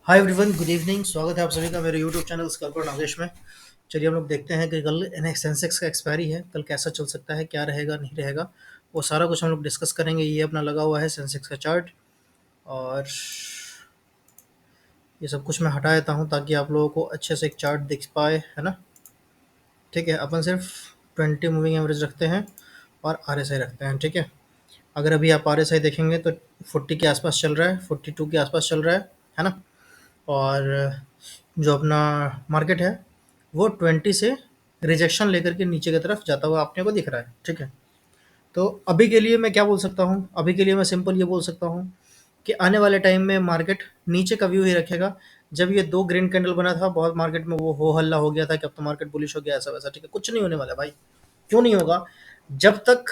Hi everyone, good evening. स्वागत है आप सभी का मेरे यूट्यूब चैनल स्कैल्पर नागेश में। चलिए हम लोग देखते हैं कि कल सेंसेक्स का एक्सपायरी है, कल कैसा चल सकता है, क्या रहेगा नहीं रहेगा, वो सारा कुछ हम लोग डिस्कस करेंगे। ये अपना लगा हुआ है सेंसेक्स का चार्ट, और ये सब कुछ मैं हटा देता हूँ ताकि आप लोगों को अच्छे से एक चार्ट दिख पाए, है ना। ठीक है, अपन सिर्फ 20 मूविंग एवरेज रखते हैं और RSI रखते हैं। ठीक है, अगर अभी आप RSI देखेंगे तो 40 के आसपास चल रहा है, 42 के आसपास चल रहा है ना। और जो अपना मार्केट है वो 20 से रिजेक्शन लेकर के नीचे की तरफ जाता हुआ अपने को दिख रहा है। ठीक है, तो अभी के लिए मैं क्या बोल सकता हूँ, अभी के लिए मैं सिंपल ये बोल सकता हूँ कि आने वाले टाइम में मार्केट नीचे का व्यू ही रखेगा। जब ये दो ग्रीन कैंडल बना था, बहुत मार्केट में वो हो हल्ला हो गया था कि अब तो मार्केट बुलिश हो गया, ऐसा वैसा। ठीक है, कुछ नहीं होने वाला भाई। क्यों नहीं होगा? जब तक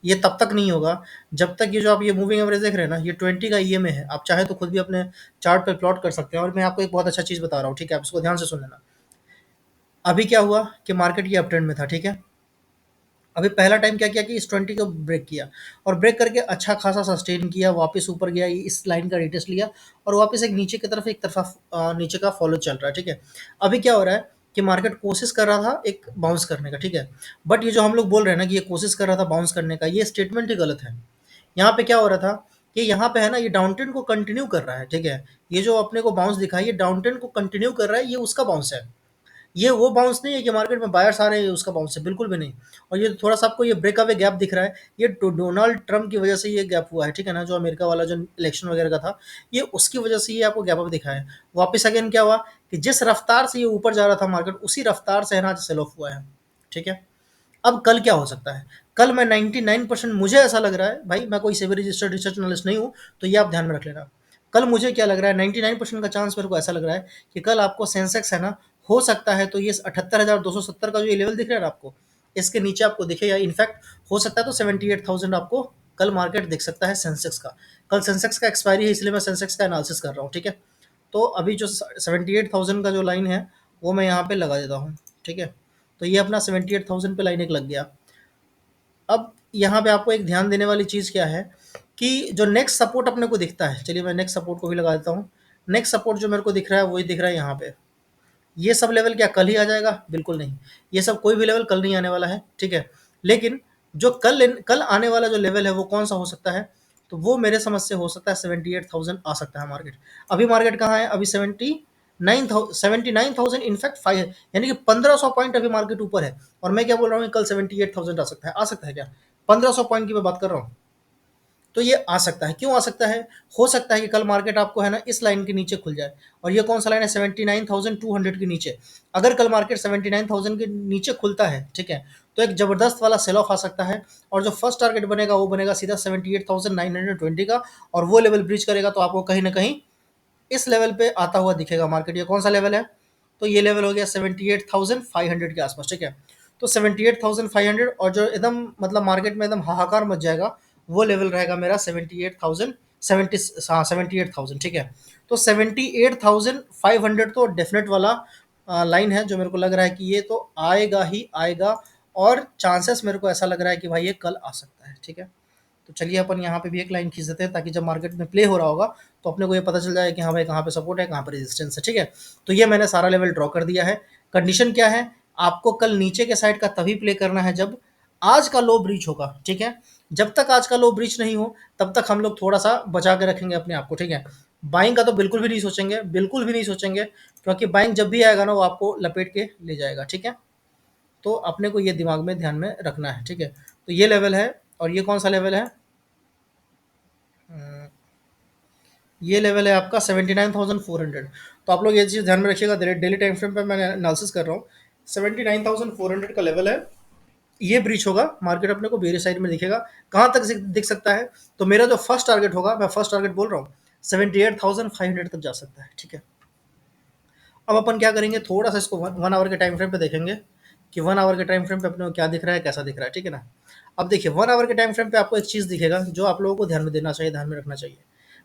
ये तब तक नहीं होगा जब तक ये जो आप ये मूविंग एवरेज देख रहे हैं ना, ये 20 का ईएमए है। आप चाहे तो खुद भी अपने चार्ट पे प्लॉट कर सकते हैं। और मैं आपको एक बहुत अच्छा चीज़ बता रहा हूँ, ठीक है, आप इसको ध्यान से सुन लेना। अभी क्या हुआ कि मार्केट ये अप ट्रेंड में था, ठीक है। अभी पहला टाइम क्या किया कि इस 20 को ब्रेक किया, और ब्रेक करके अच्छा खासा सस्टेन किया, वापस ऊपर गया, इस लाइन का रिटेस्ट लिया, और वापस एक नीचे की तरफ एक तरफा नीचे का फॉलो चल रहा है। ठीक है, अभी क्या हो रहा है कि मार्केट कोशिश कर रहा था एक बाउंस करने का। ठीक है, बट ये जो हम लोग बोल रहे हैं ना कि ये कोशिश कर रहा था बाउंस करने का, ये स्टेटमेंट ही गलत है। यहाँ पे क्या हो रहा था कि यहाँ पे है ना, ये डाउन ट्रेंड को कंटिन्यू कर रहा है। ठीक है, ये जो अपने को बाउंस दिखा है, ये डाउन ट्रेंड को कंटिन्यू कर रहा है, ये उसका बाउंस है। ये वो बाउंस नहीं है कि मार्केट में बायर्स आ रहे हैं, उसका बाउंस है, बिल्कुल भी नहीं। और ये थोड़ा सा आपको ये ब्रेकअवे गैप दिख रहा है, ये डोनाल्ड ट्रम्प की वजह से ये गैप हुआ है। ठीक है ना, जो अमेरिका वाला जो इलेक्शन वगैरह का था, ये उसकी वजह से ये आपको गैप अप दिखा है। वापस अगेन क्या हुआ कि जिस रफ्तार से ये ऊपर जा रहा था मार्केट, उसी रफ्तार से है ना सेल ऑफ हुआ है। ठीक है, अब कल क्या हो सकता है? कल मैं 99% मुझे ऐसा लग रहा है भाई, मैं कोई सेबी रजिस्टर्ड रिसर्च एनालिस्ट नहीं हूँ, तो ये आप ध्यान में रख लेना। कल मुझे क्या लग रहा है, 99% का चांस मेरे को ऐसा लग रहा है कि कल आपको सेंसेक्स है ना, हो सकता है तो ये 78,270 का जो ये लेवल दिख रहा है ना आपको, इसके नीचे आपको दिखे, या इनफैक्ट हो सकता है तो 78,000 आपको कल मार्केट दिख सकता है सेंसेक्स का। कल सेंसेक्स का एक्सपायरी है, इसलिए मैं सेंसेक्स का एनालिसिस कर रहा हूँ। ठीक है, तो अभी जो 78,000 का जो लाइन है वो मैं यहाँ पे लगा देता हूँ। ठीक है, तो ये अपना 78,000 पे लाइन एक लग गया। अब यहाँ पे आपको एक ध्यान देने वाली चीज़ क्या है कि जो नेक्स्ट सपोर्ट अपने को दिखता है, चलिए मैं नेक्स्ट सपोर्ट को भी लगा देता हूँ। नेक्स्ट सपोर्ट जो मेरे को दिख रहा है वही दिख रहा है यहाँ पे। ये सब लेवल क्या कल ही आ जाएगा? बिल्कुल नहीं। ये सब कोई भी लेवल कल नहीं आने वाला है। ठीक है, लेकिन जो कल आने वाला जो लेवल है वो कौन सा हो सकता है? तो वो मेरे समझ से हो सकता है 78,000 आ सकता है मार्केट। अभी मार्केट कहाँ है? अभी 79,000 इनफैक्ट 5, यानी कि 1500 पॉइंट अभी मार्केट ऊपर है। और मैं क्या बोल रहा हूँ, कल 78,000 आ सकता है क्या? 1500 पॉइंट की मैं बात कर रहा हूँ। तो ये आ सकता है। क्यों आ सकता है? हो सकता है कि कल मार्केट आपको है ना इस लाइन के नीचे खुल जाए। और ये कौन सा लाइन है? 79,200 के नीचे। अगर कल मार्केट 79,000 के नीचे खुलता है, ठीक है, तो एक जबरदस्त वाला सेल ऑफ आ सकता है। और जो फर्स्ट टारगेट बनेगा वो बनेगा सीधा 78,920 का, और वो लेवल ब्रीच करेगा तो आपको कहीं ना कहीं इस लेवल पे आता हुआ दिखेगा मार्केट। ये कौन सा लेवल है? तो ये लेवल हो गया 78,500 के आसपास। ठीक है, तो 78,500, और जो एकदम मतलब मार्केट में एकदम हाहाकार मच जाएगा, वो लेवल रहेगा मेरा 78,000, 70, हाँ 78,000। ठीक है, तो 78,500 तो डेफिनेट वाला लाइन है, जो मेरे को लग रहा है कि ये तो आएगा ही आएगा। और चांसेस मेरे को ऐसा लग रहा है कि भाई ये कल आ सकता है। ठीक है, तो चलिए अपन यहाँ पे भी एक लाइन खींच देते हैं, ताकि जब मार्केट में प्ले हो रहा होगा तो अपने को ये पता चल जाए कि हाँ भाई कहाँ पे सपोर्ट है, कहाँ पे रेजिस्टेंस है। ठीक है, तो ये मैंने सारा लेवल ड्रॉ कर दिया है। कंडीशन क्या है? आपको कल नीचे के साइड का तभी प्ले करना है जब आज का लो ब्रीच होगा। ठीक है, जब तक आज का लो ब्रीच नहीं हो तब तक हम लोग थोड़ा सा बचा के रखेंगे अपने आप को। ठीक है, बाइंग का तो बिल्कुल भी नहीं सोचेंगे, बिल्कुल भी नहीं सोचेंगे, क्योंकि बाइंग जब भी आएगा ना वो आपको लपेट के ले जाएगा। ठीक है, तो अपने को ये दिमाग में ध्यान में रखना है। ठीक है, तो ये लेवल है, और ये कौन सा लेवल है? ये लेवल है आपका 79,400। तो आप लोग ये चीज़ ध्यान में रखिएगा, डेली टाइम फ्रेम पे मैं एनालिसिस कर रहा हूँ। 79,400 का लेवल है, ये ब्रीच होगा, मार्केट अपने को बेरी साइड में दिखेगा। कहाँ तक दिख सकता है? तो मेरा जो फर्स्ट टारगेट होगा, मैं फर्स्ट टारगेट बोल रहा हूँ, 78,500 तक जा सकता है। ठीक है, अब अपन क्या करेंगे, थोड़ा सा इसको 1 आवर के टाइम फ्रेम पे देखेंगे कि 1 आवर के टाइम फ्रेम पे अपने को क्या दिख रहा है, कैसा दिख रहा है। ठीक है ना, अब देखिए 1 आवर के टाइम फ्रेम पे आपको एक चीज़ दिखेगा जो आप लोगों को ध्यान में देना चाहिए, ध्यान में रखना चाहिए।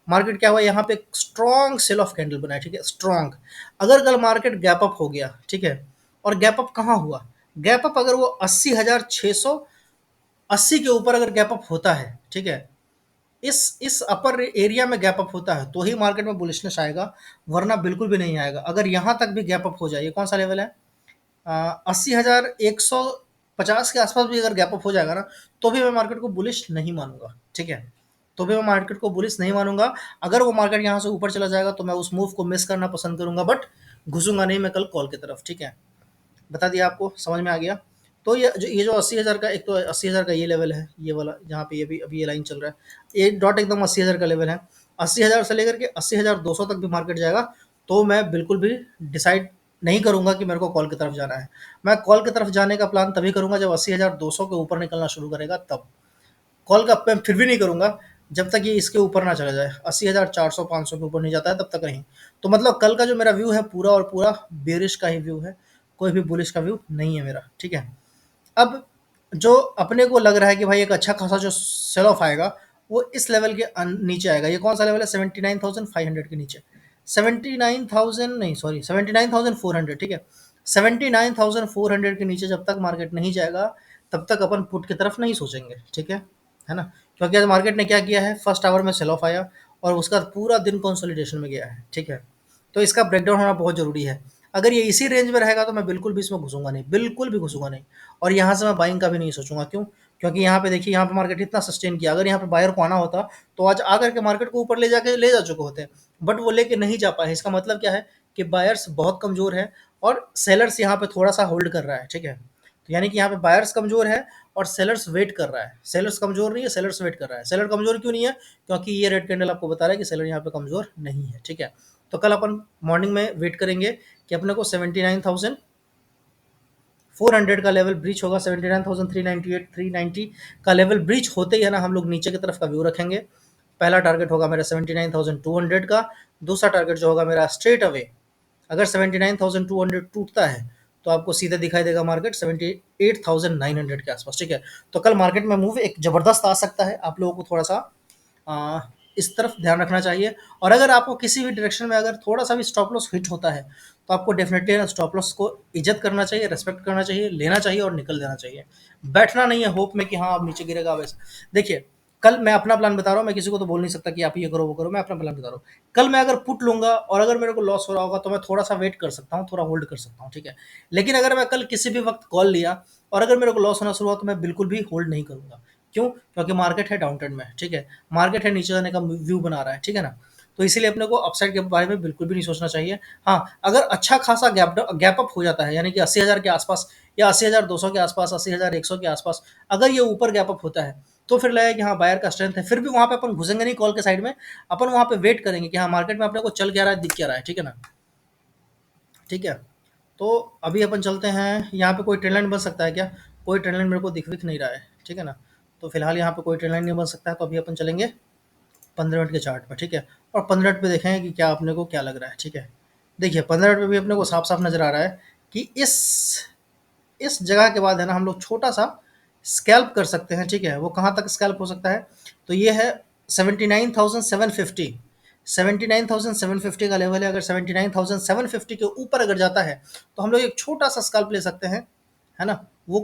मार्केट क्या हुआ, यहाँ पे एक स्ट्रॉन्ग सेल ऑफ कैंडल बना है। ठीक है, स्ट्रॉन्ग। अगर कल मार्केट गैप अप हो गया, ठीक है, और गैप अप कहाँ हुआ? गैप अप अगर वो 80,680 के ऊपर अगर गैप अप होता है, ठीक है, इस अपर एरिया में गैप अप होता है तो ही मार्केट में बुलिशनेस आएगा, वरना बिल्कुल भी नहीं आएगा। अगर यहाँ तक भी गैप अप हो जाए, ये कौन सा लेवल है, 80,150 के आसपास भी अगर गैप अप हो जाएगा ना, तो भी मैं मार्केट को बुलिश नहीं मानूंगा, ठीक है। तो भी मैं मार्केट को बुलिश नहीं मानूंगा। अगर वो मार्केट यहाँ से ऊपर चला जाएगा तो मैं उस मूव को मिस करना पसंद करूंगा, बट घुसूंगा नहीं मैं कल कॉल की तरफ, ठीक है। बता दिया आपको, समझ में आ गया। तो ये जो 80,000 का, एक तो 80,000 का ये लेवल है, ये वाला जहाँ पे ये भी अभी ये लाइन चल रहा है, ये डॉट एकदम 80,000 का लेवल है। 80,000 से लेकर के 80,200 तक भी मार्केट जाएगा तो मैं बिल्कुल भी डिसाइड नहीं करूंगा कि मेरे को कॉल की तरफ जाना है। मैं कॉल की तरफ जाने का प्लान तभी करूंगा जब 80,200 के ऊपर निकलना शुरू करेगा तब। कॉल का मैं फिर भी नहीं करूंगा जब तक ये इसके ऊपर ना चला जाए, 80,400 500 के ऊपर नहीं जाता है तब तक नहीं। तो मतलब कल का जो मेरा व्यू है पूरा और पूरा बेरिश का ही व्यू है, कोई भी बुलिश का व्यू नहीं है मेरा, ठीक है। अब जो अपने को लग रहा है कि भाई एक अच्छा खासा जो सेल ऑफ आएगा वो इस लेवल के नीचे आएगा। ये कौन सा लेवल है, 79,500 के नीचे, 79,000 नहीं सॉरी 79,400, ठीक है। 79,400 के नीचे जब तक मार्केट नहीं जाएगा तब तक अपन पुट की तरफ नहीं सोचेंगे, ठीक है ना। क्योंकि आज मार्केट ने क्या किया है, फर्स्ट आवर में सेल ऑफ आया और उसका पूरा दिन कंसोलिडेशन में गया है, ठीक है। तो इसका ब्रेकडाउन होना बहुत ज़रूरी है। अगर ये इसी रेंज में रहेगा तो मैं बिल्कुल भी इसमें घुसूंगा नहीं, बिल्कुल भी घुसूंगा नहीं। और यहाँ से मैं बाइंग का भी नहीं सोचूंगा, क्यों, क्योंकि यहाँ पे देखिए यहाँ पे मार्केट इतना सस्टेन किया, अगर यहाँ पे बायर को आना होता तो आज आकर के मार्केट को ऊपर ले जा चुके होते, बट वो लेके नहीं जा पाए। इसका मतलब क्या है कि बायर्स बहुत कमज़ोर है और सेलर्स यहाँ पे थोड़ा सा होल्ड कर रहा है, ठीक है। तो यानी कि यहाँ पे बायर्स कमज़ोर है और सेलर्स वेट कर रहा है। सेलर्स कमज़ोर नहीं है, सेलर्स वेट कर रहा है। सेलर कमज़ोर क्यों नहीं है, क्योंकि ये रेड कैंडल आपको बता रहा है कि सेलर यहाँ पे कमज़ोर नहीं है, ठीक है। तो कल अपन मॉर्निंग में वेट करेंगे कि अपने को 79,400 का लेवल ब्रीच होगा। 79,398 390 का लेवल ब्रीच होते ही है ना, हम लोग नीचे की तरफ का व्यू रखेंगे। पहला टारगेट होगा मेरा 79,200 का, दूसरा टारगेट जो होगा मेरा स्ट्रेट अवे, अगर 79,200 टूटता है तो आपको सीधा दिखाई देगा मार्केट 78,900 के आसपास, ठीक है। तो कल मार्केट में मूव एक ज़बरदस्त आ सकता है, आप लोगों को थोड़ा सा आ, इस तरफ ध्यान रखना चाहिए। और अगर आपको किसी भी डायरेक्शन में अगर थोड़ा सा भी स्टॉप लॉस हिट होता है तो आपको डेफिनेटली स्टॉप लॉस को इज्जत करना चाहिए, रेस्पेक्ट करना चाहिए, लेना चाहिए और निकल देना चाहिए। बैठना नहीं है होप में कि हाँ अब नीचे गिरेगा वैसे। देखिए कल मैं अपना प्लान बता रहा हूँ, मैं किसी को तो बोल नहीं सकता कि आप ये करो वो करो, मैं अपना प्लान बता रहा हूँ। कल मैं अगर पुट लूंगा और अगर मेरे को लॉस हो रहा होगा तो मैं थोड़ा सा वेट कर सकता हूँ, थोड़ा होल्ड कर सकता हूँ, ठीक है। लेकिन अगर मैं कल किसी भी वक्त कॉल लिया और अगर मेरे को लॉस होना शुरू हुआ तो मैं बिल्कुल भी होल्ड नहीं करूंगा। क्यों, क्योंकि मार्केट है डाउन ट्रेंड में, ठीक है। मार्केट है नीचे जाने का व्यू बना रहा है, ठीक है ना। तो इसीलिए अपने को अपसाइड के बारे में बिल्कुल भी नहीं सोचना चाहिए। हाँ, अगर अच्छा खासा गैप अप हो जाता है, यानी कि 80,000 के आसपास या 80,200 के आसपास, 80,100 के आसपास अगर ये ऊपर गैप अप होता है तो फिर लगेगा कि हाँ बायर का स्ट्रेंथ है। फिर भी वहाँ पे अपन घुसेंगे नहीं कॉल के साइड में, अपन वहाँ पे वेट करेंगे कि हाँ मार्केट में अपने को चल क्या रहा है, दिख क्या रहा है, ठीक है ना। ठीक है। तो अभी अपन चलते हैं, यहाँ पे कोई ट्रेंड लाइन बन सकता है क्या, कोई ट्रेंड लाइन मेरे को दिख नहीं रहा है, ठीक है ना। तो फिलहाल यहाँ पे कोई ट्रेंड लाइन नहीं बन सकता है, तो अभी अपन चलेंगे 15 मिनट के चार्ट पर, ठीक है। और 15 मिनट पे देखेंगे कि क्या अपने को क्या लग रहा है, ठीक है। देखिए 15 मिनट पे भी अपने को साफ साफ नजर आ रहा है कि इस जगह के बाद है ना हम लोग छोटा सा स्कैल्प कर सकते हैं, ठीक है। वो कहाँ तक स्कैल्प हो सकता है, तो ये है 79,750, 79,750 का लेवल है। अगर 79,750 के ऊपर अगर जाता है तो हम लोग एक छोटा सा स्कैल्प ले सकते हैं, है ना। वो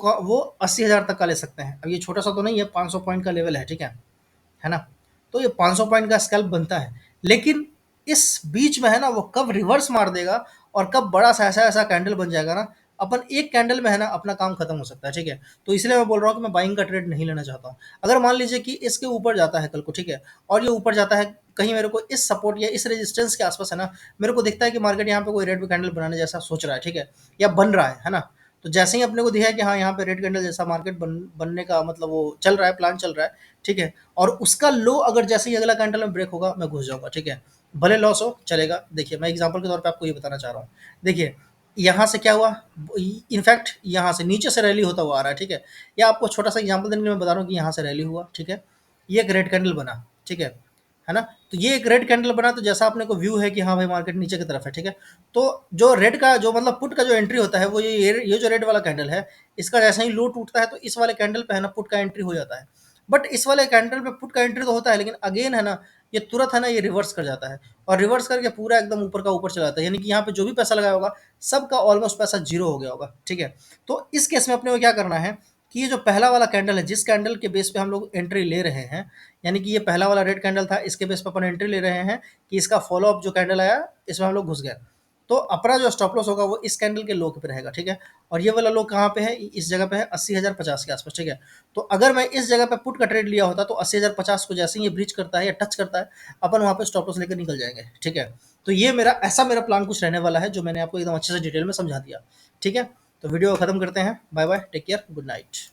80,000 तक का ले सकते हैं। अब ये छोटा सा तो नहीं है, 500 पॉइंट का लेवल है ना। तो ये 500 पॉइंट का स्कैल्प बनता है, लेकिन इस बीच में है ना वो कब रिवर्स मार देगा और कब बड़ा सा ऐसा ऐसा कैंडल बन जाएगा ना, अपन एक कैंडल में है ना अपना काम खत्म हो सकता है, ठीक है। तो इसलिए मैं बोल रहा हूँ कि मैं बाइंग का ट्रेड नहीं लेना चाहता हूँ। अगर मान लीजिए कि इसके ऊपर जाता है कल को, ठीक है, और ये ऊपर जाता है कहीं मेरे को इस सपोर्ट या इस रेजिस्टेंस के आसपास, है ना, मेरे को दिखता है कि मार्केट यहाँ पे कोई रेड कैंडल बनाने जैसा सोच रहा है, ठीक है, या बन रहा है ना। तो जैसे ही अपने को दिखा है कि हाँ यहाँ पे रेड कैंडल जैसा मार्केट बनने का मतलब वो चल रहा है, प्लान चल रहा है, ठीक है। और उसका लो अगर जैसे ही अगला कैंडल में ब्रेक होगा मैं घुस जाऊंगा, ठीक है। भले लॉस हो चलेगा। देखिए मैं एग्जांपल के तौर पे आपको ये बताना चाह रहा हूँ। देखिए यहाँ से क्या हुआ, इनफैक्ट यहाँ से नीचे से रैली होता हुआ आ रहा है, ठीक है। या आपको छोटा सा एग्जांपल देने के लिए मैं बता रहा हूँ कि यहाँ से रैली हुआ, ठीक है, ये एक रेड कैंडल बना, ठीक है ना। तो ये एक रेड कैंडल बना, तो जैसा अपने को व्यू है कि हाँ भाई मार्केट नीचे की तरफ है, ठीक है। तो जो रेड का जो मतलब पुट का जो एंट्री होता है वो ये जो रेड वाला कैंडल है, इसका जैसे ही लो टूटता है तो इस वाले कैंडल पे है ना पुट का एंट्री हो जाता है। बट इस वाले कैंडल पे पुट का एंट्री तो होता है, लेकिन अगेन है ना ये तुरंत है ना ये रिवर्स कर जाता है और रिवर्स करके पूरा एकदम ऊपर का ऊपर चला जाता है। यानी कि यहाँ पे जो भी पैसा लगाया होगा सबका ऑलमोस्ट पैसा जीरो हो गया होगा, ठीक है। तो इस केस में अपने को क्या करना है, कि ये जो पहला वाला कैंडल है, जिस कैंडल के बेस पे हम लोग एंट्री ले रहे हैं, यानी कि ये पहला वाला रेड कैंडल था, इसके बेस पे अपन एंट्री ले रहे हैं कि इसका फॉलो अप जो कैंडल आया, इसमें हम लोग घुस गए। तो अपना जो स्टॉप लॉस होगा वो इस कैंडल के लो पे रहेगा, ठीक है। और ये वाला लो कहाँ पे है, इस जगह पे है 80,050 के आसपास, ठीक है। तो अगर मैं इस जगह पे पुट का ट्रेड लिया होता तो 80,050 को जैसे ही ये ब्रीच करता है या टच करता है, अपन वहाँ पे स्टॉप लॉस लेकर निकल जाएंगे, ठीक है। तो ये मेरा प्लान कुछ रहने वाला है, जो मैंने आपको एकदम अच्छे से डिटेल में समझा दिया, ठीक है। तो वीडियो को खत्म करते हैं। Bye bye, take care, good night.